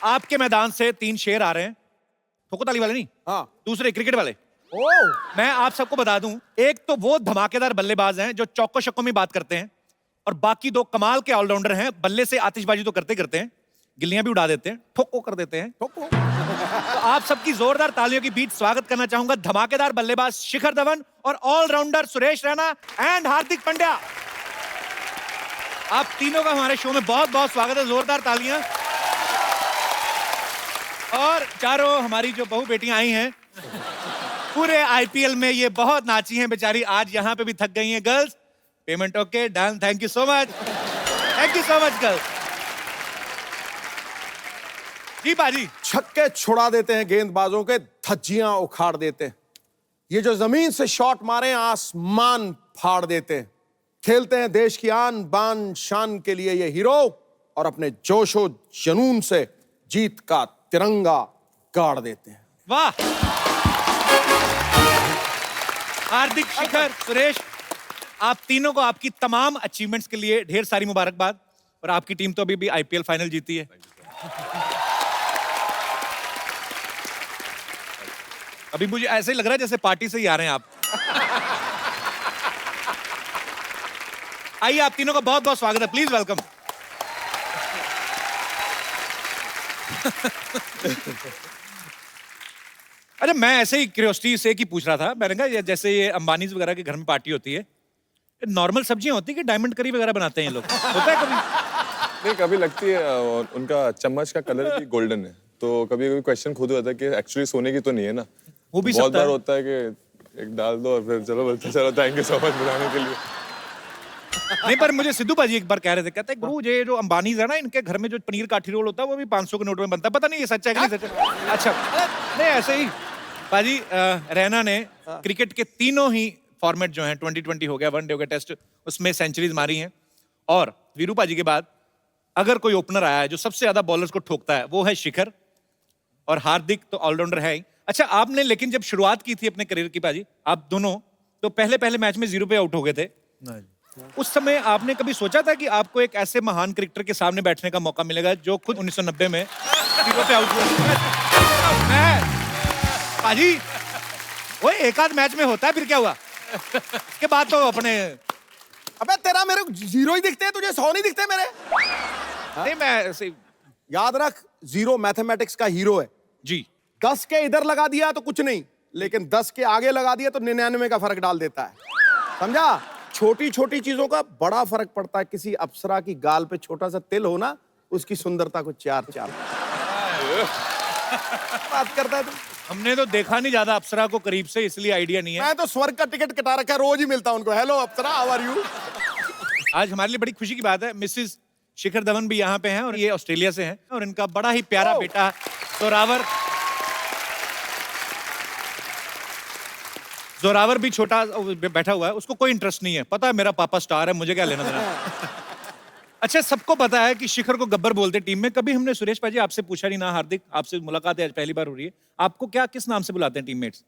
आपके मैदान से 3 शेर आ रहे हैं। ठोको ताली वाले नहीं, हाँ। दूसरे क्रिकेट वाले। ओह, मैं आप सबको बता दूं, एक तो वो धमाकेदार बल्लेबाज हैं जो चौको छक्कों में बात करते हैं, और बाकी 2 कमाल के ऑलराउंडर हैं। बल्ले से आतिशबाजी तो करते करते हैं, गिल्लियां भी उड़ा देते हैं, ठोको कर देते हैं। ठोको। तो आप सबकी जोरदार तालियों के बीच स्वागत करना चाहूंगा धमाकेदार बल्लेबाज शिखर धवन और ऑलराउंडर सुरेश रैना एंड हार्दिक पांड्या। आप तीनों का हमारे शो में बहुत बहुत स्वागत है, जोरदार तालियां। और चारों हमारी जो बहू बेटियां आई हैं, पूरे आईपीएल में ये बहुत नाची हैं बेचारी, आज यहाँ पे भी थक गई हैं। Girls, payment okay, done, thank you so much, thank you so much girls. जी बाजी। छक्के छुड़ा देते हैं गेंदबाजों के, धज्जियां उखाड़ देते हैं। ये जो जमीन से शॉट मारे आसमान फाड़ देते हैं। खेलते हैं देश की आन बान शान के लिए ये हीरो, और अपने जोशो जुनून से जीत का तिरंगा गाड़ देते हैं। वाह। हार्दिक, शिखर, सुरेश, आप तीनों को आपकी तमाम अचीवमेंट्स के लिए ढेर सारी मुबारकबाद। और आपकी टीम तो अभी भी आईपीएल फाइनल जीती है। अभी मुझे ऐसे ही लग रहा है जैसे पार्टी से ही आ रहे हैं आप। आइए, आप तीनों का बहुत बहुत स्वागत है, प्लीज वेलकम। अच्छा, मैं ऐसे ही क्यूरियोसिटी से की पूछ रहा था, मैंने कहा जैसे ये अंबानी वगैरह के घर में पार्टी होती है, नॉर्मल सब्जियां होती है कि डायमंड करी वगैरह बनाते हैं ये लोग? होता है कभी? नहीं, कभी लगती है उनका चम्मच का कलर भी गोल्डन है, तो कभी कभी क्वेश्चन खुद होता है कि एक्चुअली सोने की तो नहीं है ना। वो भी बहुत सकता बार है। होता है कि एक डाल दो और फिर चलो बोलते चलो थैंक यू सो मच बुलाने के लिए। नहीं, पर मुझे सिद्धू भाजी एक बार कह रहे थे, कहते हैं गुरु ये जो अंबानी है ना, इनके घर में जो पनीर काठी रोल होता है वो भी 500 के नोट में बनता है। पता नहीं ये सच है कि नहीं सच है। अच्छा, नहीं ऐसे ही भाजी, रैना ने क्रिकेट के तीनों ही फॉर्मेट जो हैं, 2020 हो गया, वनडे हो गया, टेस्ट, उसमें सेंचुरीज मारी हैं। और वीरू भाजी के बाद अगर कोई ओपनर आया है जो सबसे ज्यादा बॉलर्स को ठोकता है, वो है शिखर, और हार्दिक तो ऑलराउंडर है ही। अच्छा, आपने लेकिन जब शुरुआत की थी अपने करियर की भाजी, आप दोनों तो पहले मैच में 0 पे आउट हो गए थे। उस समय आपने कभी सोचा था कि आपको एक ऐसे महान क्रिकेटर के सामने बैठने का मौका मिलेगा जो खुद 1990 में 0 पे आउट हुए? भाजी, वो एक आध मैच में होता है, फिर क्या हुआ? इसके बाद तो अपने अबे तेरा मेरे को 0 ही दिखते हैं, तुझे 100 नहीं दिखते मेरे? नहीं, मैं ऐसे याद रख, 0 मैथमेटिक्स का हीरो है। जी। 10 के इधर लगा दिया तो कुछ नहीं, लेकिन 10 के आगे लगा दिया तो 99 का फर्क डाल देता है। समझा? छोटी छोटी चीजों का बड़ा फर्क पड़ता है। किसी अप्सरा की गाल पे छोटा सा तिल हो ना, उसकी सुंदरता को 4 बात करता है तू। हमने तो देखा नहीं ज्यादा अप्सरा को करीब से, इसलिए आइडिया नहीं है। मैं तो स्वर्ग का टिकट कटा रखा है, रोज ही मिलता हूं उनको। Hello Apsara, how are you? आज हमारे लिए बड़ी खुशी की बात है, मिसेस शिखर धवन भी यहाँ पे हैं, और ये ऑस्ट्रेलिया से हैं, और इनका बड़ा ही प्यारा बेटा जोरावर भी छोटा बैठा हुआ है। उसको कोई इंटरेस्ट नहीं है, पता है मेरा पापा स्टार है, मुझे क्या लेना देना। अच्छा, सबको पता है कि शिखर को गब्बर बोलते हैं टीम में। कभी हमने सुरेश भाजी आपसे पूछा नहीं ना, हार्दिक आपसे मुलाकात है आज पहली बार हो रही है, आपको क्या किस नाम से बुलाते हैं टीममेट्स?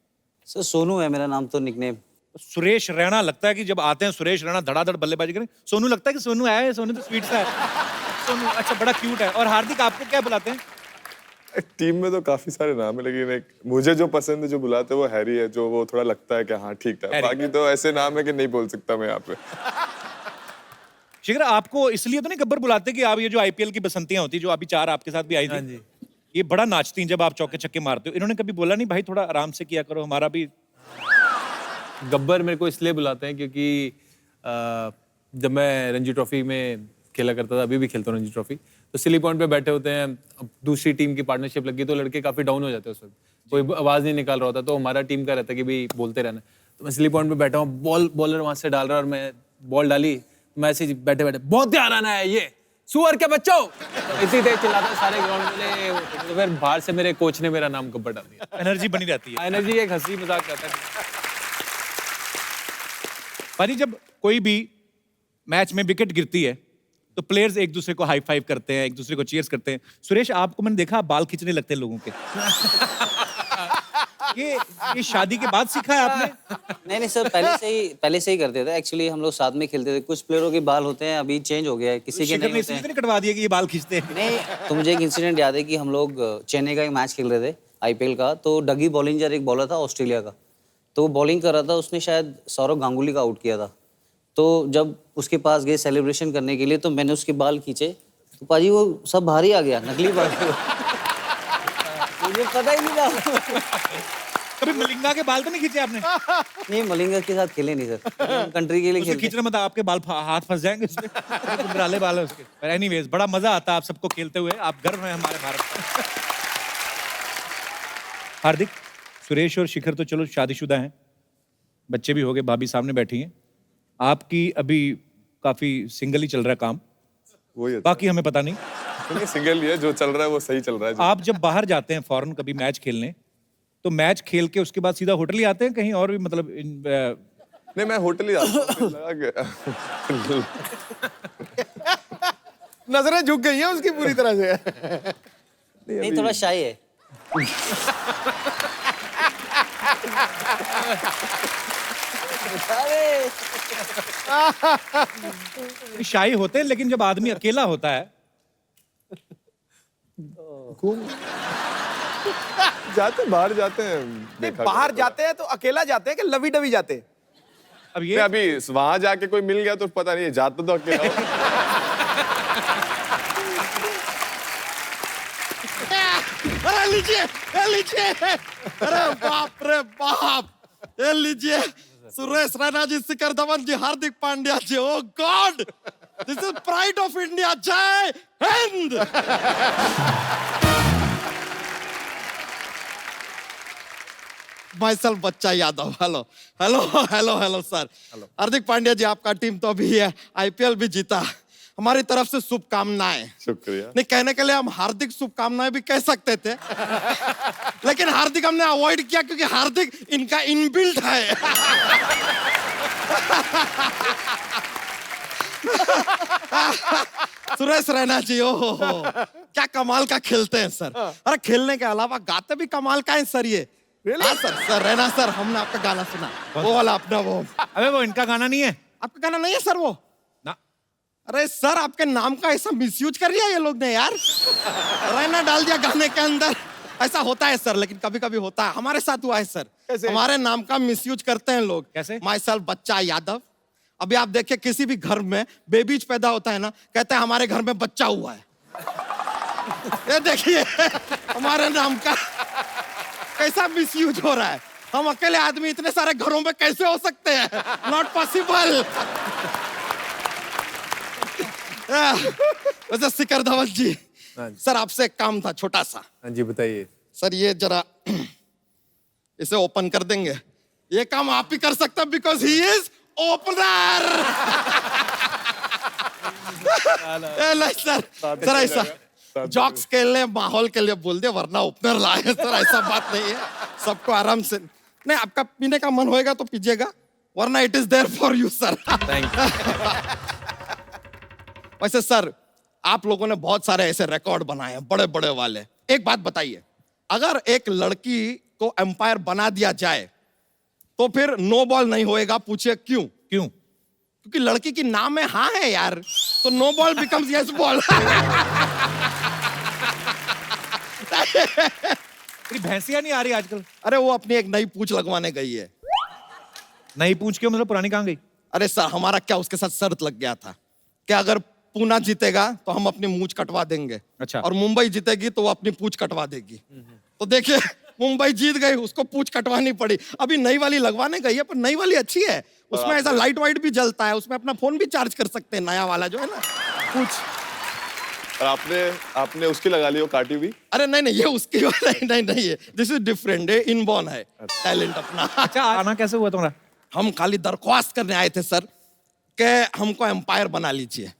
सर सोनू है मेरा नाम, तो निकनेम। सुरेश रैना, लगता है कि जब आते हैं सुरेश रैना धड़ाधड़ बल्लेबाजी करें, सोनू लगता है कि सोनू आया है, सोनू तो स्वीट सा है, सोनू। अच्छा, बड़ा क्यूट है। और हार्दिक, आपको क्या बुलाते हैं? टीम में तो काफी सारे नाम है, लेकिन एक मुझे जो पसंद है, जो बुलाते हैं वो हैरी है, जो वो थोड़ा लगता है कि हाँ ठीक है। बाकी तो ऐसे नाम है कि नहीं बोल सकता मैं यहाँ पे। शिखर, आपको इसलिए तो नहीं गब्बर बुलाते कि आप ये जो आईपीएल की बसंतियां होती, जो अभी 4 आपके साथ भी आई थी, ये बड़ा नाचती हैं जब आप चौके छक्के मारते हो, इन्होंने कभी बोला नहीं भाई थोड़ा आराम से किया करो, हमारा भी? गब्बर मेरे को इसलिए बुलाते हैं क्योंकि जब मैं रणजी ट्रॉफी में खेला करता था, अभी भी खेलता हूँ रणजी ट्रॉफी, तो सिली पॉइंट पे बैठे होते हैं, अब दूसरी टीम की पार्टनरशिप लगी तो लड़के काफी डाउन हो जाते हैं उस वक्त, कोई आवाज नहीं निकाल रहा होता, तो हमारा टीम का रहता है कि भाई बोलते रहना। तो मैं सिली पॉइंट पे बैठा हूँ, बॉलर वहां से डाल रहा है और मैं बॉल डाली, मैं ऐसे ही बैठे बैठे बहुत ध्यान आना है, ये सुअर के बच्चों, इसी देर चिल्लाता सारे ग्राउंड में। तो फिर बाहर से मेरे कोच ने मेरा नाम गब्बर डाल दिया। एनर्जी बनी रहती है। एनर्जी एक हंसी मजाक करता है। पानी, जब कोई भी मैच में विकेट गिरती है तो प्लेयर्स एक दूसरे को हाई फाइव करते हैं, एक दूसरे को चीयर्स करते हैं। सुरेश, आपको मैंने देखा आप बाल खींचने लगते हैं लोगों के। ये शादी के बाद सीखा है आपने? नहीं सर, पहले से ही करते थे। एक्चुअली हम लोग साथ में खेलते थे। कुछ प्लेयरों के बाल होते हैं, अभी चेंज हो गया है, किसी के शिखर नहीं ने होते इसलिए हैं। तो नहीं कटवा दिया कि ये बाल खींचते हैं? नहीं, तो मुझे एक इंसिडेंट याद है कि हम लोग चेन्नई का एक मैच खेल रहे थे आईपीएल का। तो डगी बॉलिंजर एक बॉलर था ऑस्ट्रेलिया का, तो वो बॉलिंग कर रहा था। उसने शायद सौरव गांगुली का आउट किया था। तो जब उसके पास गए सेलिब्रेशन करने के लिए, तो मैंने उसके बाल खींचे, तो पाजी वो सब बाहर ही आ गया, नकली बाल। मुझे पता ही नहीं था। कभी मलिंगा के बाल तो नहीं खींचे आपने? नहीं, मलिंगा के साथ खेले नहीं सर, कंट्री के लिए उसे खेलते। खींचना मत, आपके बाल हाथ फंस जाएंगे उसमें। गुबराले बाल है उसके। पर एनीवेज बड़ा मजा आता है आप सबको खेलते हुए। आप गर्व हैं हमारे भारत का। हार्दिक, सुरेश और शिखर तो चलो शादीशुदा हैं, बच्चे भी हो गए, भाभी सामने बैठी हैं। आपकी अभी काफी सिंगल ही चल रहा है काम, वही बाकी हमें पता नहीं। अच्छा सिंगल ही है, जो चल रहा है वो सही चल रहा है जो। आप जब बाहर जाते हैं फॉरेन कभी मैच खेलने, तो मैच खेल के उसके बाद सीधा होटल ही आते हैं कहीं और भी, मतलब नहीं मैं होटल ही आता हूँ। लगा के- नजरें झुक गई हैं उसकी पूरी तरह से। नहीं, थोड़ा शाय है। शाही होते हैं, लेकिन जब आदमी अकेला होता है जाते बाहर जाते हैं, देखा बाहर करो। जाते हैं तो अकेला जाते हैं कि लवी डवी जाते हैं? अब नहीं, ये अभी वहां जाके कोई मिल गया तो पता नहीं, जाते तो अकेला हो। अरे लीजिए, अरे बाप रे बाप, ये लीजिए Suresh Raina ji, Shikhar Dhawan ji, Hardik Pandya ji. Oh god, this is pride of India. जय हिंद। माइसेल्फ बच्चा Yadav. Hello hello hello hello sir. Hardik Pandya ji, आपका टीम तो अभी है, आईपीएल भी जीता, हमारी तरफ से शुभकामनाएं। शुक्रिया। नहीं, कहने के लिए हम हार्दिक शुभकामनाएं भी कह सकते थे, लेकिन हार्दिक हमने अवॉइड किया क्योंकि हार्दिक इनका इनबिल्ट है। सुरेश रैना जी, ओ क्या कमाल का खेलते हैं सर। अरे खेलने के अलावा गाते भी कमाल का है सर ये। हाँ सर रैना सर, हमने आपका गाना सुना, वो वाला अपना वो। अबे वो इनका गाना नहीं है आपका गाना नहीं है सर वो? ना। अरे सर, आपके नाम का ऐसा मिसयूज कर लिया ये लोग ने यार। रैना डाल दिया गाने के अंदर। ऐसा होता है सर, लेकिन कभी कभी होता है, हमारे साथ हुआ है सर। हमारे नाम का मिसयूज करते हैं लोग। कैसे? माइसेल्फ बच्चा यादव। अभी आप देखिए, किसी भी घर में बेबीज पैदा होता है ना, कहते हैं हमारे घर में बच्चा हुआ है। ये देखिए हमारे नाम का कैसा मिसयूज हो रहा है। हम अकेले आदमी इतने सारे घरों में कैसे हो सकते हैं? Not possible. वैसे शिखर धवन जी, सर आपसे एक काम था छोटा सा। हाँ जी बताइए। सर ये जरा इसे ओपन कर देंगे? ये काम आप ही कर सकते हैं, because he is opener. Sir ऐसा जॉक्स के लिए, माहौल के लिए बोल दिया, वरना ओपनर लाए सर, ऐसा बात नहीं है। सबको आराम से, नहीं आपका पीने का मन होएगा तो पीजिएगा, वरना it is there for you sir. Thank you. वैसे सर, आप लोगों ने बहुत सारे ऐसे रिकॉर्ड बनाए हैं, बड़े बड़े वाले। एक बात बताइए, अगर एक लड़की को एम्पायर बना दिया जाए तो फिर नो बॉल नहीं होएगा? पूछिए क्यों? क्यों? क्योंकि लड़की की नाम में हाँ है यार, तो no ball becomes yes ball. तेरी भैंसियां नहीं आ रही आजकल? अरे वो अपनी एक नई पूंछ लगवाने गई है। नहीं पूछ के मतलब पुरानी कहाँ गई? अरे सर, हमारा क्या उसके साथ शर्त लग गया था कि अगर पूना जीतेगा तो हम अपनी मूंछ कटवा देंगे। अच्छा। और मुंबई जीतेगी तो वो अपनी पूंछ कटवा देगी। तो देखिए, मुंबई जीत गई, उसको पूंछ कटवानी पड़ी। अभी नई वाली लगवाने गई है, पर नई वाली अच्छी है, उसमें ऐसा लाइट वाइट भी जलता है, उसमें अपना फोन भी चार्ज कर सकते हैं, नया वाला जो है ना पूंछ। और आपने उसकी लगा ली, वो काटी हुई? अरे नहीं नहीं, ये उसकी नहीं है, दिस इज डिफरेंट, ये इनबॉर्न है टैलेंट अपना। अच्छा, आना कैसे हुआ तुम्हारा? हम खाली दरख्वास्त करने आए थे सर कि हमको एम्पायर बना लीजिए।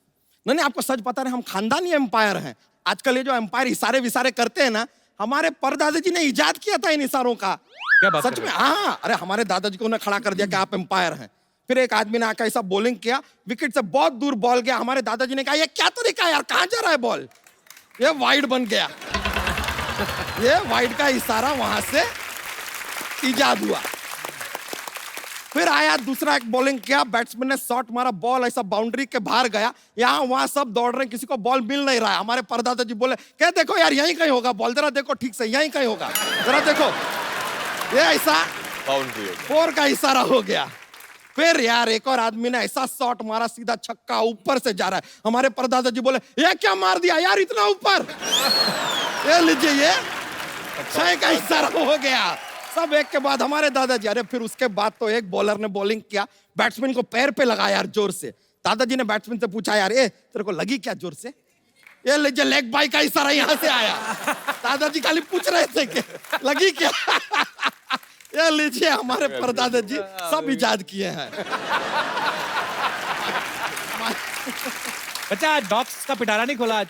नहीं, आपको सच पता नहीं, हम खानदानी एम्पायर हैं। आजकल ये जो एम्पायर इशारे विसारे करते हैं ना, हमारे परदादा जी ने इजाद किया था इन इशारों का। क्या बात सच कर में? रहे हो? हाँ, अरे हमारे दादाजी को उन्हें खड़ा कर दिया कि आप एम्पायर हैं। फिर एक आदमी ने आकर ऐसा बॉलिंग किया, विकेट से बहुत दूर बॉल गया। हमारे दादाजी ने कहा, ये क्या तरीका है यार, कहाँ जा रहा है बॉल? ये वाइड बन गया। ये वाइड का इशारा वहां से इजाद हुआ। फिर आया दूसरा, एक बॉलिंग किया, बैट्समैन ने शॉट मारा, बॉल ऐसा बाउंड्री के बाहर गया, यहाँ वहां सब दौड़ रहे हैं, किसी को बॉल मिल नहीं रहा है। हमारे परदादा जी बोले, क्या देखो यार यहीं कहीं होगा बॉल, जरा देखो ठीक से, यहीं कहीं होगा, जरा देखो। ये ऐसा बाउंड्री 4 का इशारा हो गया। फिर यार एक और आदमी ने ऐसा शॉट मारा, सीधा छक्का ऊपर से जा रहा है। हमारे परदादा जी बोले, ये क्या मार दिया यार इतना ऊपर, ये लीजिए, ये 6 का इशारा हो गया। सब एक के बाद हमारे दादाजी। अरे फिर उसके बाद तो एक बॉलर ने बॉलिंग किया, बैट्समैन को पैर पे लगाया यार जोर से। दादाजी ने बैट्समैन से पूछा, यार ए तेरे को लगी क्या जोर से? ये लीजिए लेग बाई का इशारा यहाँ से आया। दादाजी खाली पूछ रहे थे कि लगी क्या। ये लीजिए हमारे परदादा जी सब इजाद किए हैं। बच्चा आज डॉक्स का पिटारा नहीं खोला आज?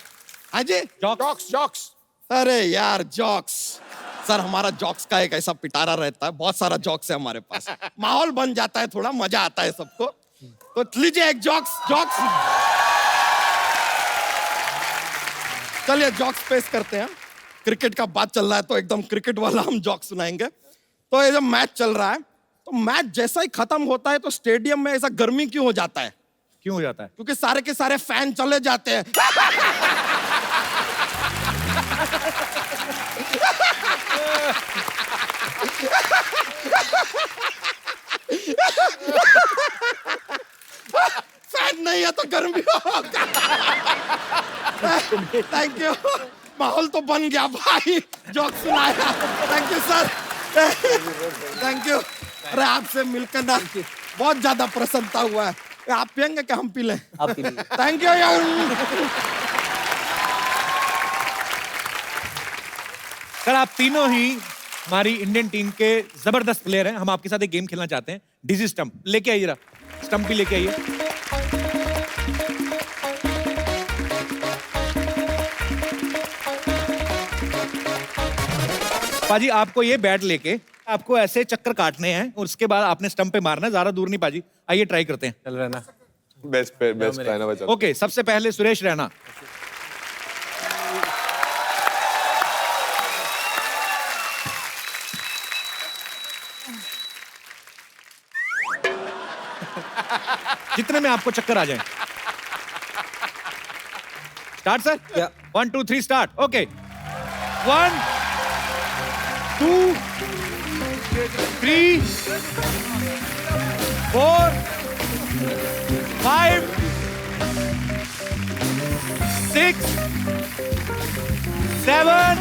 हाँ जी, जॉक्स जॉक्स। अरे यार जॉक्स सर, हमारा जॉक्स का एक ऐसा पिटारा रहता है, बहुत सारा जॉक्स है हमारे पास, माहौल बन जाता है, थोड़ा मजा आता है सबको। तो लीजिए एक जॉक्स। चलिए जॉक्स पेश करते हैं। क्रिकेट का बात चल रहा है तो एकदम क्रिकेट वाला हम जॉक्स सुनाएंगे। तो ये जब मैच चल रहा है, तो मैच जैसा ही खत्म होता है तो स्टेडियम में ऐसा गर्मी क्यों हो जाता है? क्यों हो जाता है? क्योंकि सारे के सारे फैन चले जाते हैं। फैन नहीं है तो गर्मी होगा। थैंक यू, माहौल तो बन गया भाई, जोक सुनाया। Thank you sir, thank you. अरे आपसे मिलकर ना बहुत ज्यादा प्रसन्नता हुआ है। आप पियेंगे क्या हम पी लें? आप पी लीजिए। थैंक यू यार। सर आप तीनों ही हमारी इंडियन टीम के जबरदस्त प्लेयर हैं। हम आपके साथ एक गेम खेलना चाहते हैं, डिजी स्टंप। लेके आइए जरा, स्टंप भी लेके आइए। पाजी आपको ये बैट लेके आपको ऐसे चक्कर काटने हैं और उसके बाद आपने स्टंप पे मारना है, ज्यादा दूर नहीं पाजी। आइए ट्राई करते हैं। चल रहा है ना? बेस्ट पहना बचा। ओके, सबसे पहले सुरेश रैना। जितने में आपको चक्कर आ जाए। Start sir. 1 2 3 स्टार्ट। ओके, 1 2 3 4 5 6 7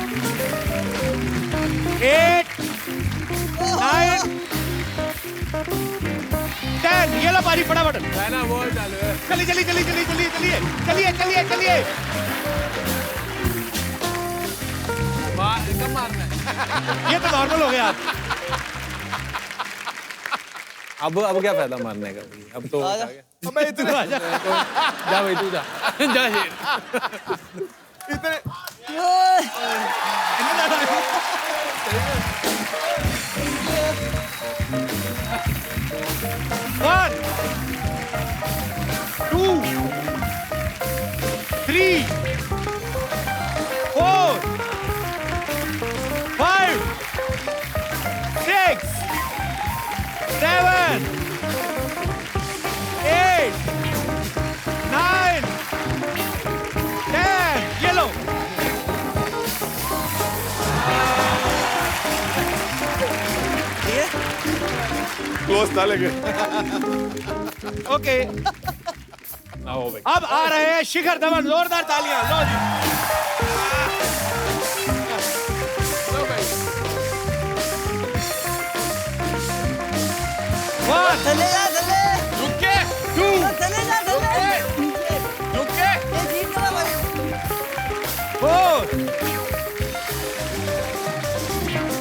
8 9 10। ये लो पारी, फटाफट। ना बॉल चालू है। चलिए चलिए चलिए चलिए चलिए चलिए चलिए चलिए चलिए। कब मारना है? ये तो नॉर्मल हो गया। अब क्या फायदा मारने का भाई? अब तो आजा। अबे इतना आजा। जा भाई तू जा। जा शेर। इतने 1 2 3 4 5 6 7 8 9 10। ये लो। क्लोज था लेकिन। ओके, आओ भाई। अब आ रहे हैं शिखर धवन। जोरदार तालियां। लो जी। One, चले जा चले। रुक के, 2, चले जा चले। रुक के, ये जीत गया भाई। 4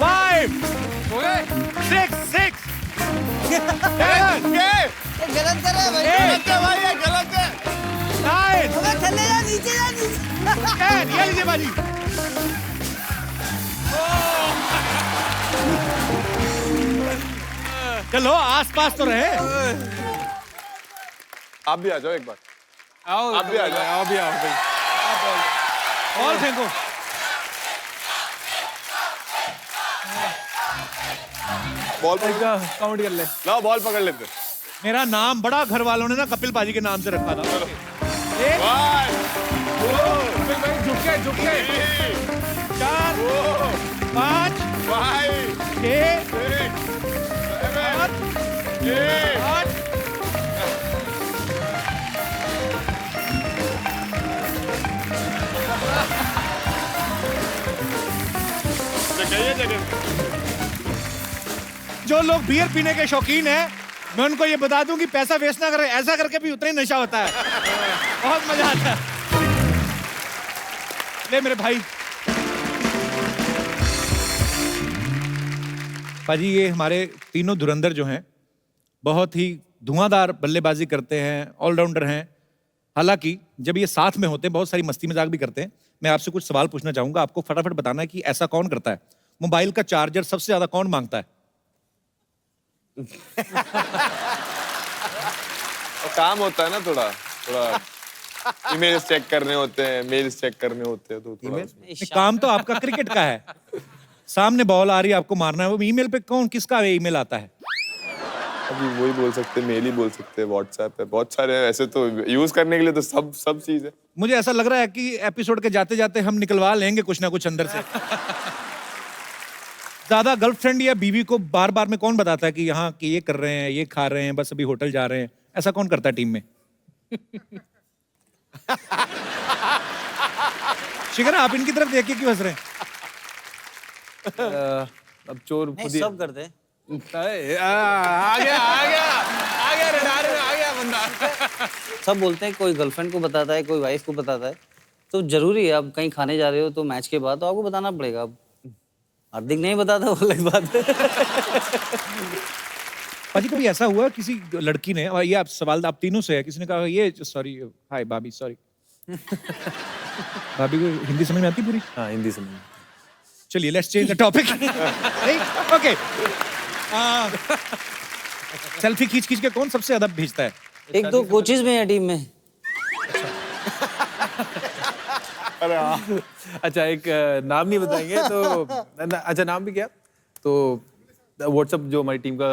5 6 6 7 ये गलत कर रहा है भाई। 8 9 अबे चले जा, नीचे जा, नीचे। 10। ये लीजिए बाजी। चलो आसपास तो रहे। आप भी आ जाओ एक बार। आओ आप भी आ जाओ। आओ भी आओ भाई। बॉल फेंको। बॉल काउंट कर ले। लाओ बॉल पकड़ लेते। मेरा नाम बड़ा घर वालों ने ना कपिल पाजी के नाम से रखा था। एक, झुक के 4 5 6 7 8 जो लोग बियर पीने के शौकीन हैं, मैं उनको ये बता दूं कि पैसा वेस्ट ना करें, ऐसा करके भी उतना ही नशा होता है। बहुत मजा आता है। ले मेरे भाई। पाजी ये हमारे तीनों धुरंधर जो हैं बहुत ही धुआंधार बल्लेबाजी करते हैं, ऑलराउंडर हैं। हालांकि जब ये साथ में होते हैं बहुत सारी मस्ती मजाक भी करते हैं। मैं आपसे कुछ सवाल पूछना चाहूंगा, आपको फटाफट बताना है कि ऐसा कौन करता है। मोबाइल का चार्जर सबसे ज्यादा कौन मांगता है? काम होता है ना थोड़ा ईमेल्स चेक करने होते हैं, मेल्स चेक करने होते हैं, तो थोड़ा काम तो आपका क्रिकेट का है। सामने बॉल आ रही है, आपको मारना है। वो ईमेल पे कौन किसका ईमेल आता है? अभी वही बोल सकते हैं, मेल ही बोल सकते हैं, व्हाट्सएप है, बहुत सारे हैं ऐसे तो यूज करने के लिए तो सब चीज है। मुझे ऐसा लग रहा है कि एपिसोड के जाते जाते हम निकलवा लेंगे कुछ ना कुछ अंदर से। ज्यादा गर्लफ्रेंड या बीवी को बार बार में कौन बताता है कि यहाँ कि ये कर रहे हैं, ये खा रहे हैं, बस अभी होटल जा रहे हैं? ऐसा कौन करता है टीम में? शिखर आप इनकी तरफ देख के क्यों हंस रहे हैं? अब चोर नहीं, खुद ही सब करते हैं। आ गया रडार में आ गया बंदा। सब बोलते हैं, कोई गर्लफ्रेंड को बताता है, कोई वाइफ को बताता है। तो जरूरी है, आप कहीं खाने जा रहे हो तो मैच के बाद तो आपको बताना पड़ेगा। अब हार्दिक नहीं बताता, वो अलग बात है। पाजी कभी ऐसा हुआ किसी लड़की ने, और ये आप सवाल आप तीनों से है, किसी ने कहा ये सॉरी हाय भाभी सॉरी। भाभी को हिंदी समझ में आती पूरी? हाँ, हिंदी समझ। चलिए let's change the topic. Okay, selfie खींच खींच के कौन सबसे ज्यादा भेजता है? 1-2 कोचेज में है टीम में। अच्छा, एक नाम नहीं बताएंगे तो अच्छा नाम भी क्या तो व्हाट्सएप जो हमारी टीम का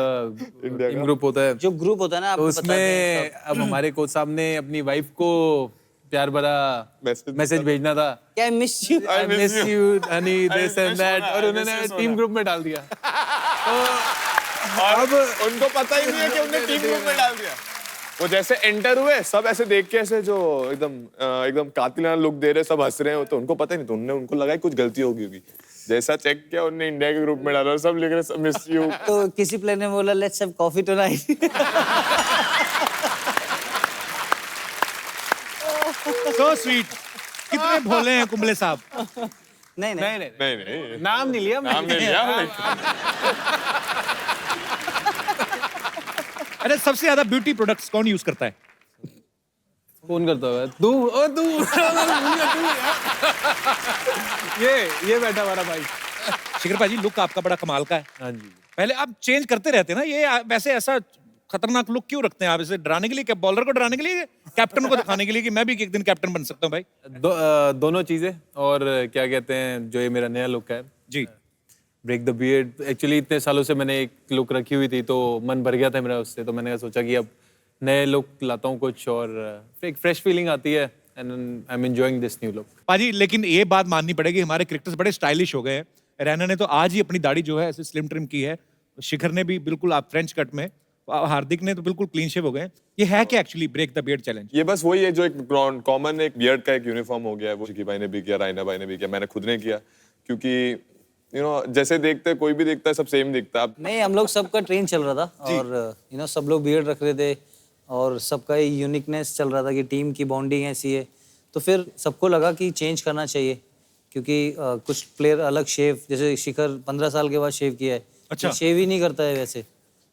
टीम ग्रुप होता है, जो ग्रुप होता है ना, तो आपको बताते हैं उसमें अब हमारे कोच साहब ने अपनी वाइफ को प्यार भरा मैसेज भेजना था। क्या miss you, I miss you, honey, this and that, और उन्होंने टीम ग्रुप में डाल दिया। अब उनको पता ही नहीं है कि उन्होंने टीम ग्रुप में डाल दिया। वो जैसे एंटर हुए सब ऐसे देख के ऐसे जो एकदम कातिलाना लुक दे रहे, सब हंस रहे हैं, तो उनको पता ही नहीं, तो उनको लगा कुछ गलती होगी। जैसा चेक किया उन्होंने इंडिया के ग्रुप में डाला और सब लिख रहे मिस यू। तो किसी प्लेयर ने बोला let's have coffee tonight. So sweet. कितने भोले हैं कुंबले साहब। नहीं नहीं, नहीं नाम नहीं लिया नाम नहीं लिया। अरे सबसे ज्यादा ब्यूटी प्रोडक्ट्स कौन यूज करता है? कौन करता होगा? तू ये बैठा हमारा भाई। शिखर पाजी लुक आपका बड़ा कमाल का है। हाँ जी। पहले आप चेंज करते रहते हैं ना, ये वैसे ऐसा खतरनाक लुक क्यों रखते हैं आप? इसे डराने के लिए क्या, बॉलर को डराने के लिए, कैप्टन को दिखाने के लिए कि मैं भी एक दिन कैप्टन बन सकता हूँ भाई? दोनों चीजें। और क्या कहते हैं, जो ये मेरा नया लुक है जी, ब्रेक द बियर्ड, एक्चुअली इतने सालों से मैंने एक लुक रखी हुई थी तो मन भर गया था मेरा उससे, तो मैंने सोचा कि अब नए लुक लाता हूँ कुछ, और एक फ्रेश फीलिंग आती है and I am enjoying this new look. पाजी लेकिन ये बात माननी पड़ेगी, हमारे क्रिकेटर्स बड़े स्टाइलिश हो गए हैं। रैना ने तो आज ही अपनी दाढ़ी जो है ऐसे स्लिम ट्रिम की है, शिखर ने भी बिल्कुल आप फ्रेंच कट में, हार्दिक ने तो बिल्कुल क्लीन शेव हो गए। ये है क्या actually break the beard challenge? ये बस वही है जो एक कॉमन एक बियर्ड का एक यूनिफॉर्म हो गया है, वो शिकी भाई ने भी किया, रायना भाई ने भी किया, मैंने खुद ने किया, क्योंकि जैसे देखते कोई भी देखता है सब सेम दिखता है। नहीं, हम लोग सबका ट्रेन चल रहा था और सब लोग बियर्ड रख रहे थे और सबका यूनिकनेस चल रहा था कि टीम की बॉन्डिंग ऐसी है, तो फिर सबको लगा कि चेंज करना चाहिए, क्योंकि कुछ प्लेयर अलग शेव, जैसे शिखर 15 साल के बाद शेव किया है। अच्छा। शेव ही नहीं करता है वैसे,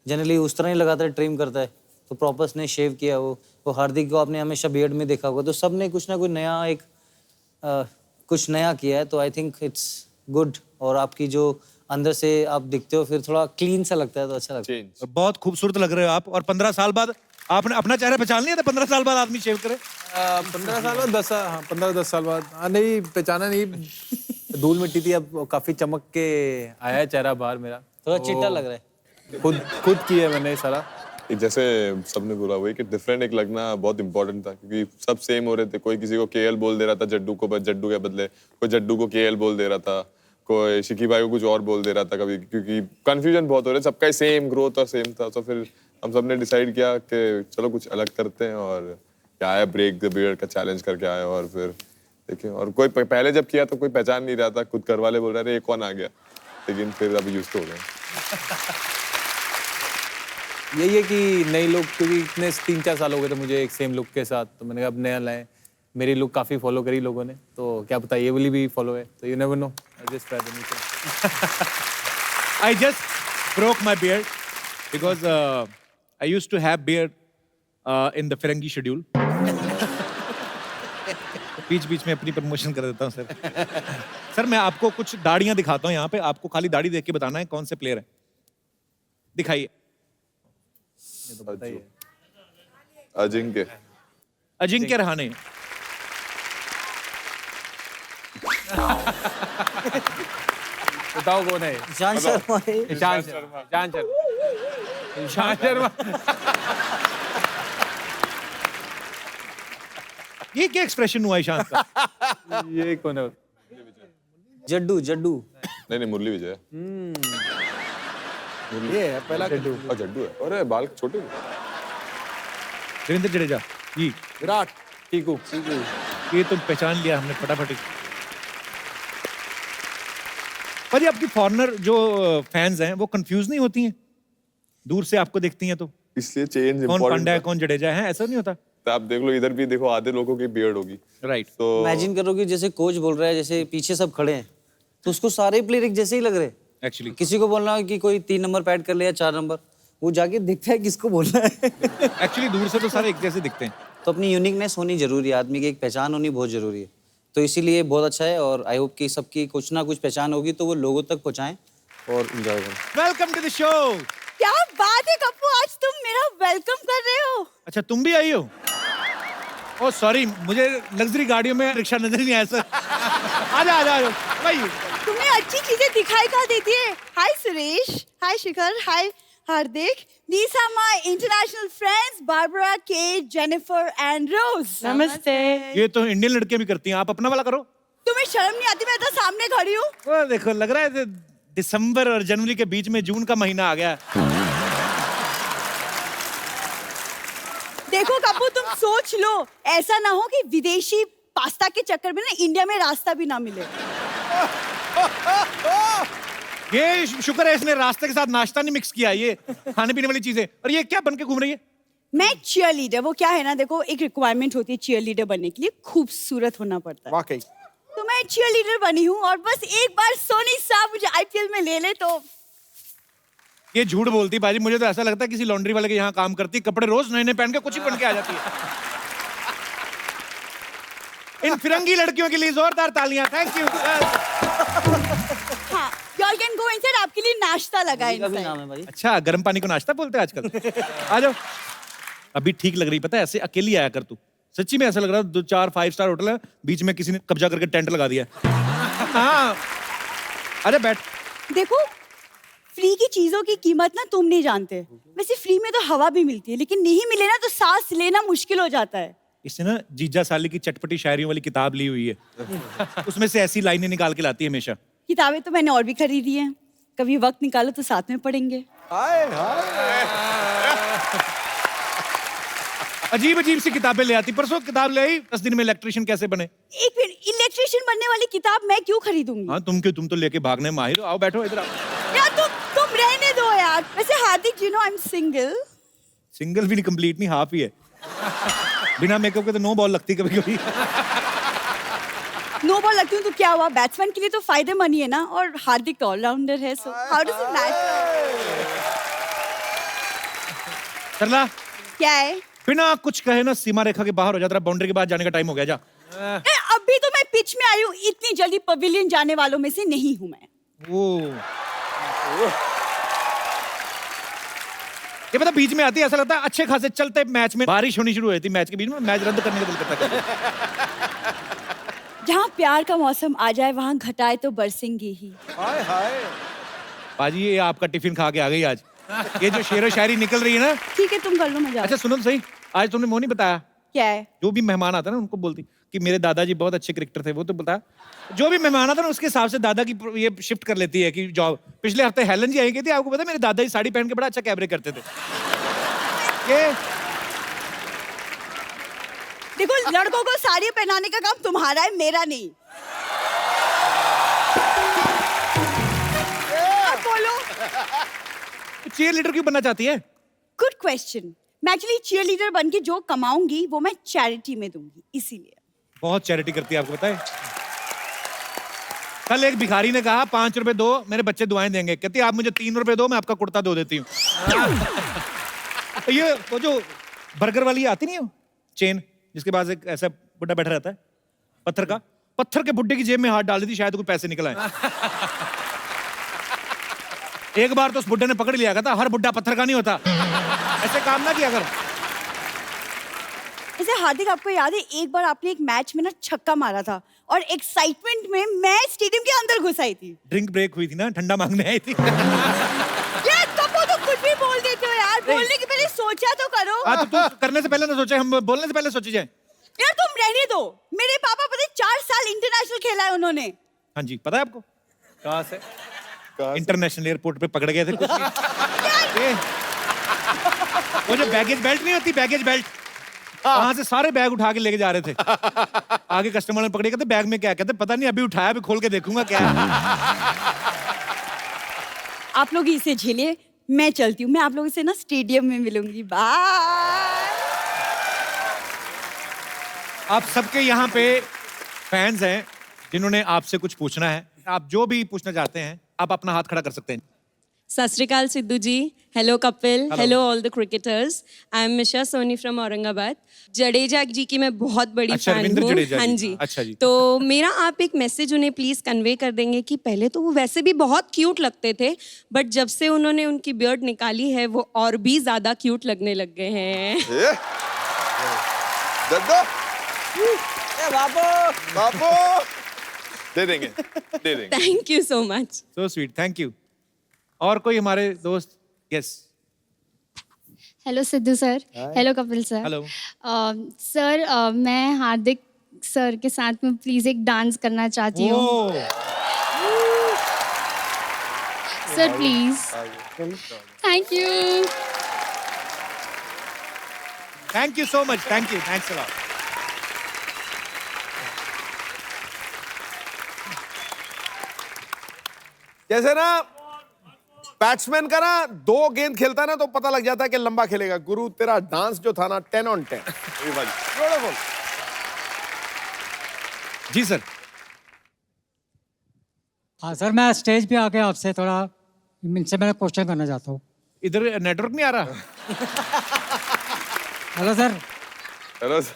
जनरली उस तरह ही लगाता है, ट्रिम करता है, तो प्रॉपर्स ने शेव किया। वो हार्दिक को आपने हमेशा बियर्ड में देखा होगा, तो सब ने कुछ ना कुछ नया कुछ नया किया है, तो आई थिंक इट्स गुड। और आपकी जो अंदर से आप दिखते हो फिर थोड़ा क्लीन सा लगता है, तो अच्छा लगता है। चेंज बहुत खूबसूरत लग रहे हो आप। और 15 साल बाद आपने अपना चेहरा पहचान लिया था? 15 साल बाद आदमी शेव करे? 15 साल बाद 10 साल बाद नहीं पहचाना, नहीं धूल मिट्टी थी, अब काफी चमक के आया है चेहरा बाहर मेरा। थोड़ा चिट्टा लग रहा है। खुद की है मैंने सारा। जैसे सबने बोला वही कि डिफरेंट एक लगना बहुत इंपॉर्टेंट था, क्योंकि सब सेम हो रहे थे। कोई किसी को केएल बोल दे रहा था जड्डू को, जड्डू के बदले कोई जड्डू को केएल बोल दे रहा था, कोई शिकी भाई को कुछ और बोल दे रहा था कभी, क्योंकि कंफ्यूजन बहुत हो रहा है। सबका सेम ग्रोथ और सेम था। तो फिर हम सब ने डिसाइड किया कि चलो कुछ अलग करते हैं, और क्या आया ब्रेक द बियर्ड का चैलेंज करके आए। और फिर देखिए, और कोई पहले जब किया तो कोई पहचान नहीं रहा था, खुद घर वाले बोल रहे थे ये कौन आ गया, लेकिन फिर अभी यूज तो हो गए। यही है कि नए लोग, क्योंकि इतने 3-4 साल हो गए थे मुझे एक सेम लुक के साथ, तो मैंने कहा अब नया लाए। मेरी लुक काफ़ी फॉलो करी लोगों ने, तो क्या पता ये वाली भी फॉलो है, तो you never know. Just try the new thing. I just broke my beard because I used to have beard in the Ferengi schedule. बीच में अपनी प्रमोशन कर देता हूँ सर। सर मैं आपको कुछ दाढ़ियां दिखाता हूँ यहाँ पे, आपको खाली दाढ़ी देख के बताना है कौन से प्लेयर है। दिखाइए। अजिंक्य। अजिंक्य रहाणे। बताओ कौन है? ईशांत शर्मा है। ईशांत शर्मा। ये क्या एक्सप्रेशन हुआ ईशांत का? ये कौन है? जड्डू। नहीं मुरली विजय। ये है पहला और जड्डू है। अरे बाल छोटे। रविंद्र जडेजा। ये विराट। टीकू। ये तुम पहचान लिया हमने फटाफट ही। पर ये आपकी फॉरेनर जो फैंस हैं वो कंफ्यूज नहीं होती हैं दूर से आपको देखती हैं तो? इसलिए चेंज कौन पांड्या है कौन जडेजा है, ऐसा नहीं होता? तो आप देख लो, इधर भी देखो, आधे लोगों की बियर्ड होगी। राइट। तो इमेजिन करो कि जैसे कोच बोल रहा है, जैसे पीछे सब खड़े हैं, तो उसको सारे प्लेयर एक जैसे ही लग रहे हैं। एक्चुअली किसी को बोलना है कि कोई 3 नंबर पैड कर ले या 4 नंबर, वो जाके दिखता है किसको बोलना है। एक्चुअली दूर से तो सारे एक जैसे दिखते हैं। तो अपनी यूनिकनेस होनी जरूरी है, आदमी की एक पहचान होनी बहुत जरूरी है। तो इसीलिए बहुत अच्छा है, और आई होप कि सबकी कुछ ना कुछ पहचान होगी तो वो लोगों तक पहुंचाएं और एंजॉय करें। Welcome to the show. क्या बात है कप्पू, आज तुम मेरा वेलकम कर रहे हो। अच्छा तुम भी आई हो? ओह सॉरी, मुझे लग्जरी गाड़ियों में रिक्शा नजर नहीं आया सर। आ जाओ भाई। तुम्हें अच्छी चीजें दिखाई कहाँ देती है। हाय सुरेश, हाय शिखर, हाय हार्दिक। These are my international friends, Barbara, Kate, Jennifer and Rose. नमस्ते। ये तो इंडियन लड़कियां भी करती हैं, आप अपना वाला करो। तुम्हें शर्म नहीं आती? मैं तो सामने खड़ी हूँ। वो देखो, लग रहा है दिसंबर और जनवरी के बीच में जून का महीना आ गया। देखो कप्पू, तुम सोच लो, ऐसा ना हो कि विदेशी पास्ता के चक्कर में ना इंडिया में रास्ता भी ना मिले। ये शुक्र है इसने रास्ते के साथ नाश्ता नहीं मिक्स किया, ये खाने पीने वाली चीजें। और ये क्या बन के घूम रही है? मैं चीयर लीडर, वो क्या है ना, देखो एक रिक्वायरमेंट होती है चीयर लीडर बनने के लिए, खूबसूरत होना पड़ता है। वाकई। तो मैं चीयर लीडर बनी हूँ, और बस एक बार सोनी साहब मुझे आईपीएल में ले ले तो। ये झूठ बोलती बाजी, मुझे तो ऐसा लगता है किसी लॉन्ड्री वाले के यहाँ काम करती, कपड़े रोज नए नए पहन के कुछ ही बन के आ जाती है। इन फिरंगी लड़कियों के लिए जोरदार तालियां। Thank you. हाँ, y'all can go inside, आपके लिए नाश्ता लगा है का भी inside। नाम है भाई। अच्छा, गर्म पानी को नाश्ता बोलते हैं आजकल। आ जाओ। अभी ठीक लग रही, पता है, ऐसे अकेली आया कर तू। सच्ची में ऐसा लग रहा है 2-4 5 स्टार होटल है, बीच में किसी ने कब्जा करके टेंट लगा दिया। हाँ, अरे बैठ। देखो, फ्री की चीजों की कीमत ना तुम नहीं जानते। वैसे फ्री में तो हवा भी मिलती है, लेकिन नहीं मिले ना तो सांस लेना मुश्किल हो जाता है। इसने ना जीजा साली की चटपटी शायरियों वाली किताब ली हुई है। उसमें से ऐसी लाइनें निकाल के लाती है हमेशा। किताबें तो मैंने और भी खरीदी हैं, कभी वक्त निकालो तो साथ में पढ़ेंगे। अजीब अजीब सी किताबें ले आती। परसों किताब ले आई 10 दिन में इलेक्ट्रिशियन कैसे बने। एक मिनट, इलेक्ट्रिशियन बनने वाली किताब मैं क्यों खरीदूंगी? हाँ तुम क्यों, तुम तो लेके भागने माहिर हो। आओ बैठो इधर आओ। यार तुम रहने दो यार। वैसे Hardik, you know I am single. Single भी नहीं, कंप्लीट नहीं, हाफ ही है। बिना मेकअप के तो नो बॉल लगती कभी कभी। नो बॉल लगती हूँ तो क्या हुआ, बैट्समैन के लिए तो फायदेमंद ही है ना, और हार्दिक तो ऑलराउंडर है, so how does it matter? Sarla, क्या है? बिना कुछ कहे ना सीमा रेखा के बाहर हो जा, तेरा बाउंड्री के बाद जाने का टाइम हो गया। जा। अभी तो मैं पिच में आई हूँ, इतनी जल्दी पवेलियन जाने वालों में से नहीं हूँ मैं। ये पता बीच में आती है, ऐसा लगता है अच्छे खासे चलते मैच में बारिश होनी शुरू हुई थी, मैच के बीच में मैच रद्द करने का दिल करता है। जहाँ प्यार का मौसम आ जाए वहाँ घटाए तो बरसेंगे ही। हाय हाय। बाजी ये आपका टिफिन खा के आ गई आज। ये जो शेरो शायरी निकल रही है ना। ठीक है, तुम कर लो, मजा। अच्छा सुनो तो सही, आज तुमने वो नहीं बताया, क्या है? जो भी मेहमान आता ना उनको बोलती कि मेरे दादाजी बहुत अच्छे क्रिकेटर थे, वो तो बता। जो भी मेहमान आता ना उसके हिसाब से दादा की ये शिफ्ट कर लेती है कि जॉब। पिछले हफ्ते हेलन जी आई थी, आपको पता है मेरे दादाजी साड़ी पहन के बड़ा अच्छा कैबरे करते थे। ये देखो, लड़कों को साड़ी पहनाने का काम तुम्हारा है, मेरा नहीं। अब बोलो। चीयर लीडर क्यों बनना चाहती है? Good question. मैं एक्चुअली चीयर लीडर बन के जो कमाऊंगी वो मैं चैरिटी में दूंगी, इसीलिए। बहुत चैरिटी करती है, आपको पता है। कल एक भिखारी ने कहा 5 रुपए दो, मेरे बच्चे दुआएं देंगे। कहती आप मुझे 3 रुपए दो, मैं आपका कुर्ता धो देती हूँ। ये वो जो बर्गर वाली आती नहीं है चेन, जिसके पास एक ऐसा बुड्ढा बैठा रहता है पत्थर का, पत्थर के बुड्ढे की जेब में हाथ डाल दी थी, शायद कोई पैसे निकल आए। एक बार तो उस बुड्ढे ने पकड़ लिया था, हर बुड्ढा पत्थर का नहीं होता। ऐसे काम ना किया कर। ऐसे हार्दिक, आपको याद है एक बार आपने एक मैच में ना छक्का मारा था और एक्साइटमेंट में मैं स्टेडियम के अंदर घुस आई थी। ड्रिंक ब्रेक हुई थी ना, ठंडा मांगने आई थी। यार कब तो कुछ भी बोल देते हो यार, बोलने के पहले सोचा तो करो। हाँ तो तू करने से पहले ना सोचे, हम बोलने से पहले सोची जाए। यार तुम रहने दो, मेरे पापा पता है 4 साल इंटरनेशनल खेला है उन्होंने। हाँ जी, पता है आपको कहाँ से? इंटरनेशनल एयरपोर्ट पे पकड़ गए थे कुछ ये, वो जो बैगेज बेल्ट नहीं होती, बैगेज बेल्ट, वहां से सारे बैग उठा के लेके जा रहे थे। आगे कस्टमर ने पकड़े, कहते बैग में क्या? कहते पता नहीं, अभी उठाया, अभी खोल के देखूंगा क्या है। आप लोग इसे झेलिए, मैं चलती हूँ। मैं आप लोगों से ना स्टेडियम में मिलूंगी। बाय। आप सबके यहाँ पे फैंस हैं जिन्होंने आपसे कुछ पूछना है। आप जो भी पूछना चाहते हैं आप अपना हाथ खड़ा कर सकते हैं। Sat Sri Akal Sidhu ji, hello Kapil, hello all the cricketers. I am Misha Soni from Aurangabad. Jadeja ji की मैं बहुत बड़ी अच्छा, फैन रविंद्र हूँ। जडेजा हाँ जी। जी। अच्छा जी। तो मेरा आप एक मैसेज उन्हें प्लीज कन्वे कर देंगे कि पहले तो वो वैसे भी बहुत क्यूट लगते थे, बट जब से उन्होंने उनकी बियर्ड निकाली है वो और भी ज्यादा क्यूट लगने लग गए हैं। बाबू दे देंगे, दे देंगे। Thank you so much. So sweet, thank you. और कोई हमारे दोस्त? Yes. Hello Sidhu sir, hello Kapil sir. Hello. Sir मैं हार्दिक सर के साथ में प्लीज एक डांस करना चाहती हूँ sir, please. Thank you. Thank you so much, thank you, thanks a lot. जैसे ना बैट्समैन का ना 2 गेंद खेलता है ना तो पता लग जाता है कि लंबा खेलेगा। गुरु तेरा डांस जो था ना 10 on 10। Beautiful। जी सर। हाँ सर, मैं स्टेज पे आके आपसे थोड़ा इनसे मैं क्वेश्चन करना चाहता हूँ। इधर नेटवर्क नहीं आ रहा। Hello sir. हेलो सर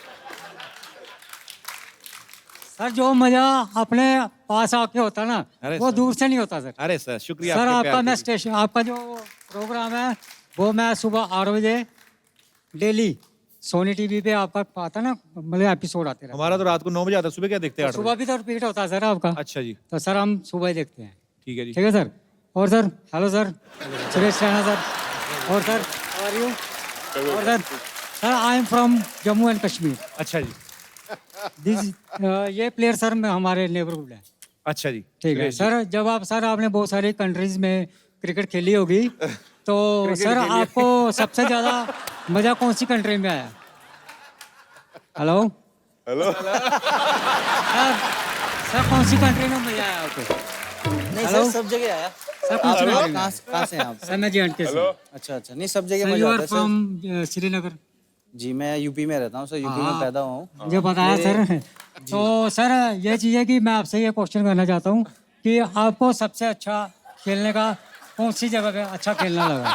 जो मजा अपने पास आके होता ना अरे वो सर। दूर से नहीं होता सर। अरे सर शुक्रिया सर आपके आपका प्यार मैं के लिए। स्टेशन, आपका जो प्रोग्राम है वो मैं सुबह 8 बजे डेली सोनी टीवी पे आपका आता ना, मतलब एपिसोड आते रहते हमारा तो रात को 9 बजे आता है, सुबह क्या देखते हैं हैं। 8 सुबह बजे? भी तो रिपीट होता है सर आपका। अच्छा जी, तो सर हम सुबह ही देखते हैं। ठीक है जी। ठीक है सर। और sir hello sir, Suresh Raina sir. और सर हाउ आर यू? और sir I am from Jammu and Kashmir. अच्छा जी, ये प्लेयर सर हमारे नेबरहुड है। अच्छा जी। ठीक है सर। जब आप सर आपने बहुत सारी कंट्रीज में क्रिकेट खेली होगी तो सर आपको सबसे ज्यादा मजा कौन सी कंट्री में आया? Hello hello. सर कौन सी कंट्री में मजा आया आपको? नहीं हेलो? सर, सब जगह आया। सर कौन सी कंट्री में? कहाँ से हैं आप? सर मैं जी.एंड.के से। अच्छा अच्छा, नहीं सब जगह सर मजा यू आता आर है सर। फ्रॉम श्रीनगर। जी मैं यूपी में रहता हूँ सर, यूपी में पैदा हुआ हूँ। मुझे बताया सर। तो सर ये चीज़ है कि मैं आपसे ये क्वेश्चन करना चाहता हूँ कि आपको सबसे अच्छा खेलने का कौन सी जगह पे अच्छा खेलना लगा,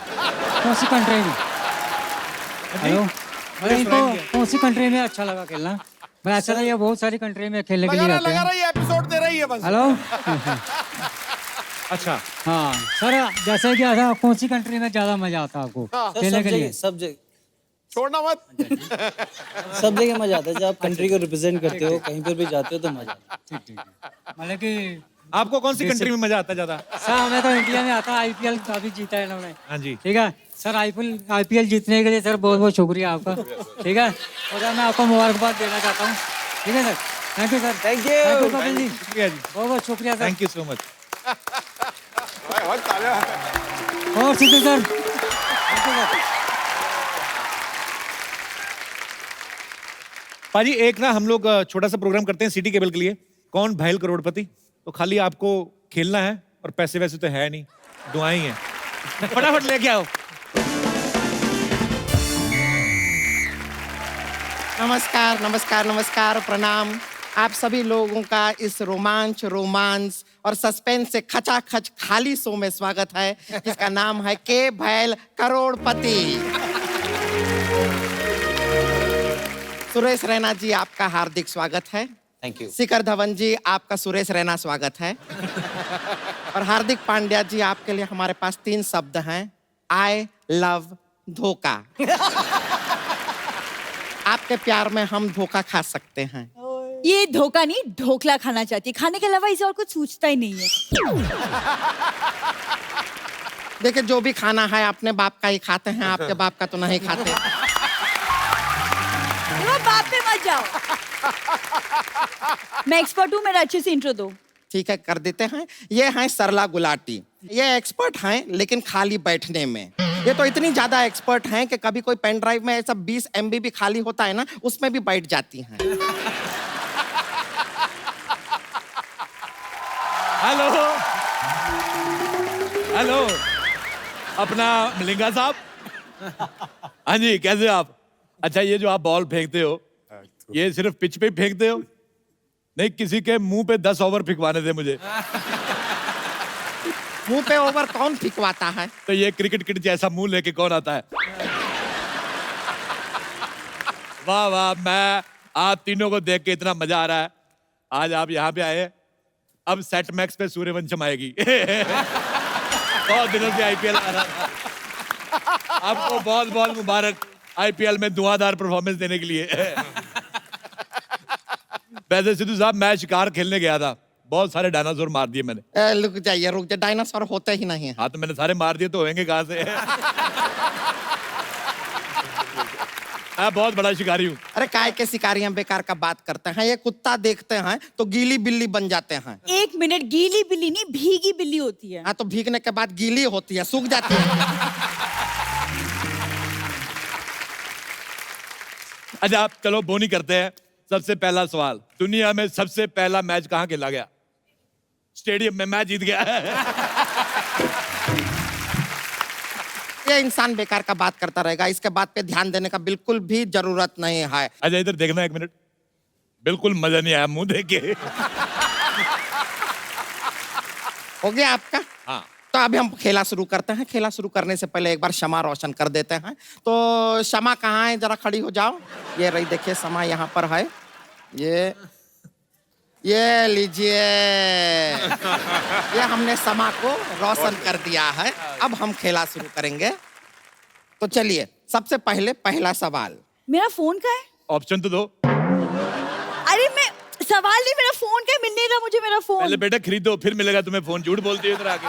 कौन सी कंट्री में? हेलो, अरे इनको कौन सी कंट्री में अच्छा लगा खेलना? मैं ऐसा था ये बहुत सारी कंट्री में खेलने के लिए जाते लगा हैं। रहा ये एपिसोड दे रही है बस। हेलो। अच्छा, हाँ सर, जैसे कि ऐसा कौन सी कंट्री में ज्यादा मजा आता है आपको सर, खेलने के लिए? सब जगह छोड़ना मत। सब जगह मजा आता है। जब आप कंट्री को रिप्रेजेंट करते हो, कहीं पर भी जाते हो तो मजा आता है। ठीक ठीक। मतलब कि आपको कौन सी कंट्री में मजा आता है ज्यादा? सर हमें तो इंडिया में आता है, आईपीएल अभी जीता है इन्होंने। हाँ जी। ठीक है सर, आईपीएल जीतने के लिए सर बहुत बहुत शुक्रिया आपका। ठीक है, और सर मैं आपको मुबारकबाद देना चाहता हूँ। ठीक है sir, thank you sir. Thank you. Kapil ji, शुक्रिया जी, बहुत बहुत शुक्रिया sir. Thank you so much. और Sidhu sir, thank you sir. पाजी एक ना हम लोग छोटा सा प्रोग्राम करते हैं सिटी केबल के लिए, कौन भैल करोड़पति। तो खाली आपको खेलना है और पैसे वैसे तो है नहीं, दुआएं ही हैं। फटाफट लेके आओ। नमस्कार नमस्कार नमस्कार, प्रणाम। आप सभी लोगों का इस रोमांस और सस्पेंस से खचाखच खाली शो में स्वागत है, जिसका नाम है के भैल करोड़पति। सुरेश रैना जी, आपका हार्दिक स्वागत है। Thank you. शिखर धवन जी, आपका सुरेश रैना स्वागत है। और हार्दिक पांड्या जी, आपके लिए हमारे पास 3 शब्द हैं, आई लव धोखा। आपके प्यार में हम धोखा खा सकते हैं। ये धोखा नहीं, ढोकला खाना चाहती है, खाने के अलावा इसे और कुछ सूझता ही नहीं है। देखिए, जो भी खाना है अपने बाप का ही खाते हैं, आपके बाप का तो नहीं खाते। वो बाप पे मत जाओ। मैं एक्सपर्ट हूँ, मेरा अच्छे से इंट्रो दो। ठीक है, कर देते हैं। ये हैं सरला गुलाटी। ये एक्सपर्ट हैं लेकिन खाली बैठने में। ये तो इतनी ज्यादा एक्सपर्ट हैं कि कभी कोई पेन ड्राइव में ऐसा 20 MB भी खाली होता है ना, उसमें भी बैठ जाती हैं। हेलो हेलो, अपना मलिंगा साहब। हाँ जी, कैसे आप? अच्छा, ये जो आप बॉल फेंकते हो, ये सिर्फ पिच पे फेंकते हो? नहीं, किसी के मुंह पे 10 ओवर फिकवाने थे मुझे। मुंह पे ओवर कौन फिकवाता है? तो ये क्रिकेट किट जैसा मुंह लेके कौन आता है? वाह वाह, मैं आप तीनों को देख के इतना मजा आ रहा है। आज आप यहाँ पे आए, अब सेट मैक्स पे सूर्यवंशम आएगी। बहुत दिनों से आईपीएल आ रहा था। आपको बहुत बहुत मुबारक आईपीएल में धुआंधार परफॉर्मेंस देने के लिए। वैसे सिद्धू साहब, मैं शिकार खेलने गया था, बहुत सारे डायनासोर मार दिए मैंने। रुक जाइए, डायनासोर होते ही नहीं है। हाँ, तो मैंने सारे मार दिए, तो होंगे कहाँ से? मैं बहुत बड़ा शिकारी हूँ। अरे काय के शिकारियां बेकार का बात करते हैं। ये कुत्ता देखते हैं तो गीली बिल्ली बन जाते हैं। 1 मिनट, गीली बिल्ली नहीं, भीगी बिल्ली होती है। हाँ, तो भीगने के बाद गीली होती है, सूख जाती है। अच्छा, आप चलो बोनी करते हैं। सबसे पहला सवाल, दुनिया में सबसे पहला मैच कहाँ खेला गया? स्टेडियम में। मैं जीत गया। ये इंसान बेकार का बात करता रहेगा, इसके बात पे ध्यान देने का बिल्कुल भी जरूरत नहीं है। अच्छा, इधर देखना 1 मिनट। बिल्कुल मजा नहीं आया मुंह देख के। हो गया आपका? हाँ। तो अभी हम खेला शुरू करते हैं। खेला शुरू करने से पहले एक बार क्षमा रोशन कर देते हैं। तो क्षमा कहाँ है, जरा खड़ी हो जाओ। ये रही, देखिए क्षमा यहाँ पर है। ये लीजिए। ये हमने क्षमा को रोशन कर दिया है। अब हम खेला शुरू करेंगे। तो चलिए, सबसे पहले पहला सवाल। मेरा फोन का है? ऑप्शन तो दो। अरे मैं सवाल नहीं, मेरा फोन का है, मिल नहीं रहा मुझे मेरा फोन। पहले बेटा खरीदो, फिर मिलेगा तुम्हें फोन। झूठ बोलती है इधर आके।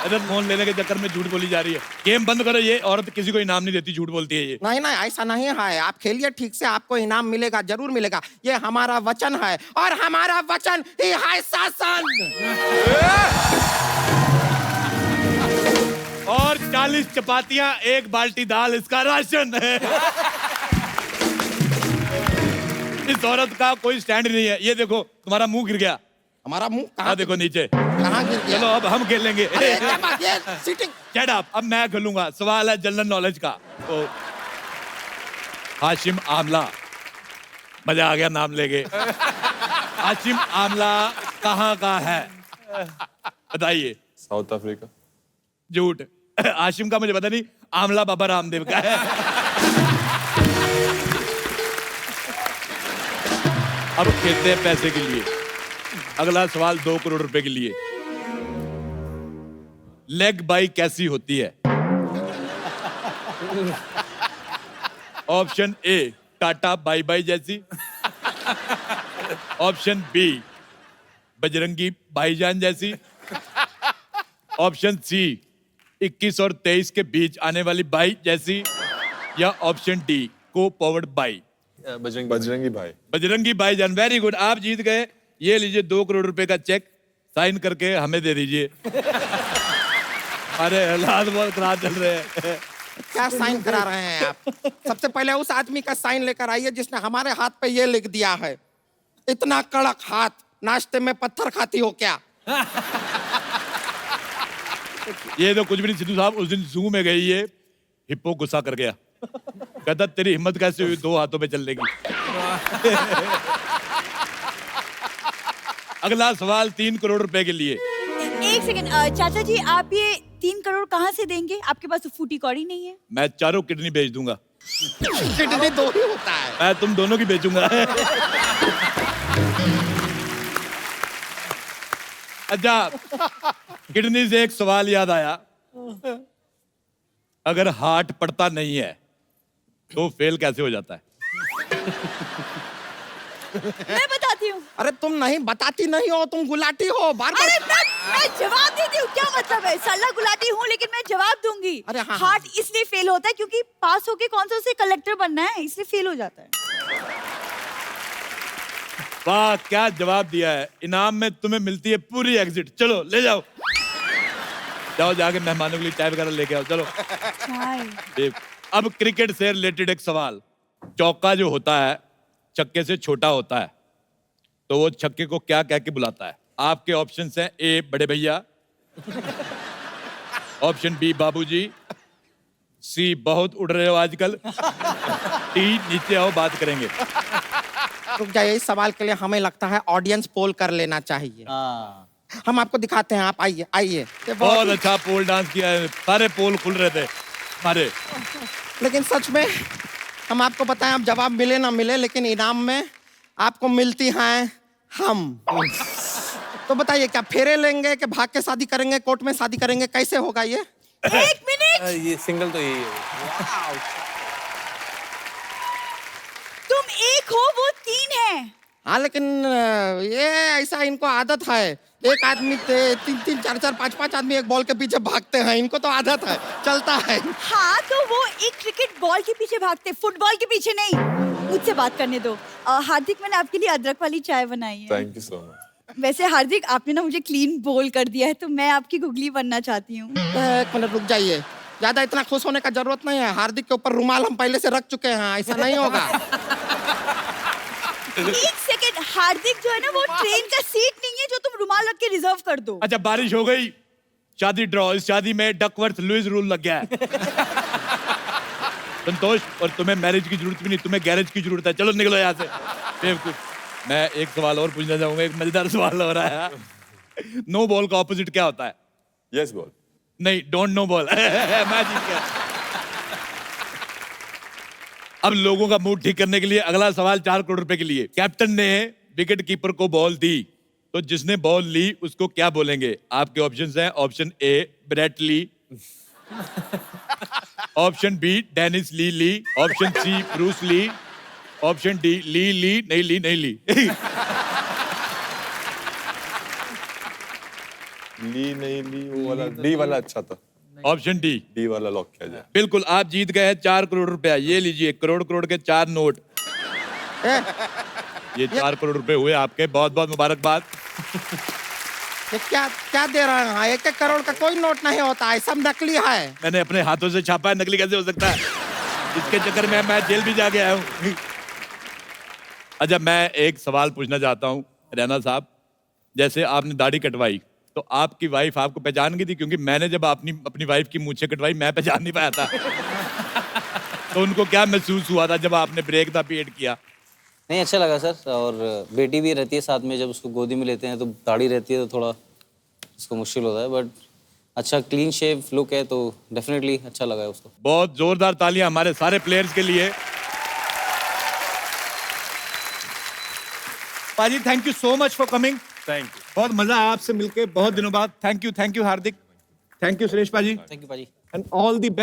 इधर फोन लेने के चक्कर में झूठ बोली जा रही है। गेम बंद करो। ये औरत किसी को इनाम नहीं देती, झूठ बोलती है ये। नहीं नहीं, ऐसा नहीं है। आप खेलिए ठीक से, आपको इनाम मिलेगा, जरूर मिलेगा। ये हमारा वचन है, और हमारा वचन ही है शासन। और 40 चपातियां, 1 बाल्टी दाल, इसका राशन है। इस औरत का कोई स्टैंड नहीं है। ये देखो, तुम्हारा मुंह गिर गया। हमारा मुंह कहाँ देखो नीचे? कहाँ गिर गया? चलो अब हम खेलेंगे। सीटिंग। Shut up, अब मैं खेलूंगा। सवाल है जनरल नॉलेज का। तो हाशिम आमला, मजा आ गया नाम लेके। हाशिम आमला कहाँ का है बताइए? South Africa. झूठ। हाशिम का मुझे पता नहीं, आमला बाबा रामदेव का है। अब खेलते हैं पैसे के लिए। अगला सवाल 2 करोड़ रुपए के लिए। लेग बाई कैसी होती है? Option A, tata bye by जैसी। ऑप्शन बी, बजरंगी भाईजान जैसी, ऑप्शन सी 21 और 23 के बीच आने वाली बाई जैसी, या ऑप्शन डी को पावर्ड बाई। बजरंगी भाई। बजरंगी भाईजान, वेरी गुड, आप जीत गए। ये लीजिए 2 करोड़ रुपए का चेक, साइन करके हमें दे दीजिए। अरे हालात बहुत खराब चल रहे हैं। क्या साइन करा रहे हैं आप? सबसे पहले उस आदमी का साइन लेकर आइए जिसने हमारे हाथ पे ये लिख दिया है, इतना कड़क हाथ, नाश्ते में पत्थर खाती हो क्या? ये तो कुछ भी नहीं सिद्धू साहब, उस दिन जू में गई ये हिप्पो गुस्सा कर गया, कहता तेरी हिम्मत कैसे हुई 2 हाथों पे चलने की। अगला सवाल 3 करोड़ रुपए के लिए। एक सेकंड, चाचा जी आप ये 3 करोड़ कहाँ से देंगे? आपके पास तो फूटी कौड़ी नहीं है। मैं चारों किडनी बेच दूंगा। किडनी 2 ही होता है। मैं तुम दोनों की बेचूंगा। अच्छा, किडनी से एक सवाल याद आया, अगर हार्ट पड़ता नहीं है तो फेल कैसे हो जाता है? मैं बताती हूँ। अरे तुम नहीं बताती नहीं हो, तुम गुलाटी हो, बार बार। अरे मैं जवाब देती हूँ, क्या मतलब है? सल्ला गुलाटी हूँ लेकिन मैं जवाब दूंगी। अरे हाँ, हार्ट इसलिए फेल होता है क्योंकि पास होके कौन सा उसे कलेक्टर बनना है, इसलिए फेल हो जाता है। वाह, क्या जवाब दिया है। इनाम में तुम्हें मिलती है पूरी एग्जिट। चलो ले जाओ, जाओ जाके मेहमानों के लिए चाय वगैरह लेके आओ। चलो। चाय। अब क्रिकेट से रिलेटेड एक सवाल। चौका जो होता है छक्के से छोटा होता है, तो वो छक्के को क्या कह के बुलाता है? आपके ऑप्शंस हैं, ए बड़े भैया, ऑप्शन बी बाबूजी, सी बहुत उड़ रहे हो आजकल, डी नीचे आओ बात करेंगे। रुक जाइए, इस सवाल के लिए हमें लगता है ऑडियंस पोल कर लेना चाहिए। हाँ। हम आपको दिखाते हैं, आप आइए आइए। ये बहुत अच्छा पोल डांस किया है, सारे पोल खुल रहे थे हमारे। लेकिन सच में हम आपको बताएं, अब जवाब मिले ना मिले, लेकिन इनाम में आपको मिलती हैं हम। तो बताइए, क्या फेरे लेंगे कि भाग के शादी करेंगे, कोर्ट में शादी करेंगे, कैसे होगा ये? 1 मिनट, ये सिंगल तो यही है। तुम 1 हो, वो 3 है। हाँ, लेकिन ये ऐसा इनको आदत है, एक आदमी 3-3, 4-4, 5-5 आदमी एक बॉल के पीछे भागते हैं, इनको तो आदत है, चलता है। हाँ, तो वो एक क्रिकेट बॉल के पीछे भागते, फुटबॉल के पीछे नहीं। मुझसे बात करने दो। हार्दिक, मैंने आपके लिए अदरक वाली चाय बनाई है। Thank you so much. वैसे हार्दिक, आपने ना मुझे क्लीन बोल कर दिया है, तो मैं आपकी गुगली बनना चाहती हूँ। 1 मिनट रुक जाइए, ज्यादा इतना खुश होने का जरूरत नहीं है। हार्दिक के ऊपर रुमाल हम पहले से रख चुके हैं, ऐसा नहीं होगा। 1 सेकंड, हार्दिक जो है ना, वो ट्रेन का सीट नहीं है जो तुम रुमाल रख के रिजर्व कर दो। अच्छा, बारिश हो गई, शादी ड्रॉ। इस शादी में डकवर्थ लुइस रूल लग गया है। संतोष, और तुम्हें मैरिज की जरूरत भी नहीं, तुम्हें गैरेज की जरूरत है। चलो निकलो यहाँ से बेवकूफ। मैं एक सवाल और पूछना चाहूंगा, एक मजेदार सवाल हो रहा है। नो बॉल का ऑपोजिट क्या होता है? Yes ball. नहीं, डोंट नो बॉल। मैं जीत गया। अब लोगों का मूड ठीक करने के लिए अगला सवाल 4 करोड़ रुपए के लिए। कैप्टन ने विकेट कीपर को बॉल दी, तो जिसने बॉल ली उसको क्या बोलेंगे? आपके ऑप्शंस हैं, option A Brett Lee, option B Dennis Lillee, option C Bruce Lee, option D ली ली नहीं ली नहीं ली। ली नहीं ली, वो वाला डी वाला अच्छा था। Option D. डी वाला लॉक किया जाए। बिल्कुल, आप जीत गए हैं 4 करोड़ रुपया। ये लीजिए, करोड़ करोड़ के 4 नोट। ये 4 करोड़ रुपए हुए आपके, बहुत बहुत मुबारकबाद। ये क्या क्या दे रहे हैं? 1-1 करोड़ का कोई नोट नहीं होता है, सब नकली है। मैंने अपने हाथों से छापा है, नकली कैसे हो सकता है? इसके चक्कर में मैं जेल भी जाके आया हूँ। अच्छा, मैं एक सवाल पूछना चाहता हूँ रैना साहब। जैसे आपने दाढ़ी कटवाई, तो आपकी वाइफ आपको पहचान गई थी? क्योंकि मैंने जब अपनी वाइफ की मूंछें कटवाई, मैं पहचान नहीं पाया था। तो उनको क्या महसूस हुआ था जब आपने ब्रेक द पीरियड किया? नहीं, अच्छा लगा सर। और बेटी भी रहती है साथ में, जब उसको गोदी में लेते हैं तो दाढ़ी रहती है तो थोड़ा उसको मुश्किल होता है, बट अच्छा क्लीन शेव लुक है तो डेफिनेटली अच्छा लगा है उसको। बहुत जोरदार तालियां हमारे सारे प्लेयर्स के लिए। पाजी, thank you so much for coming. Thank you. बहुत मजा आया आपसे मिलके, बहुत दिनों बाद। Thank you Hardik, thank you Suresh पाजी, थैंक यू पाजी। And all the best.